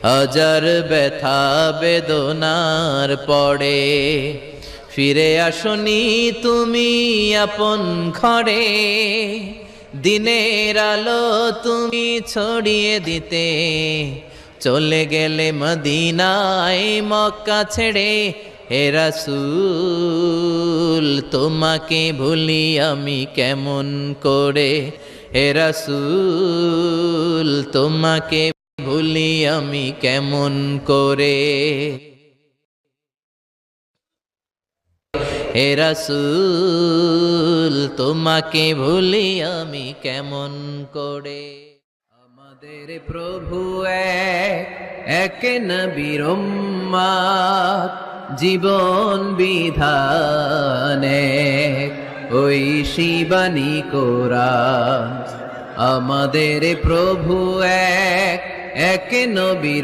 হাজার ব্যথা বেদনার পরে ফিরে আসনি তুমি আপন ঘরে। দিনের আলো তুমি ছড়িয়ে দিতে চলে গেলে মদিনায় মক্কা ছেড়ে। হে রাসূল তোমাকে ভুলি আমি কেমন করে, হে রাসূল তোমাকে ভুলি আমি কেমন করে। হে রাসূল তোমাকে ভুলি আমি কেমন করে। আমাদের প্রভু এক নবীর উম্মত, জীবন বিধানে ওই শিবানী কোরআন। আমাদের প্রভু এক নবীর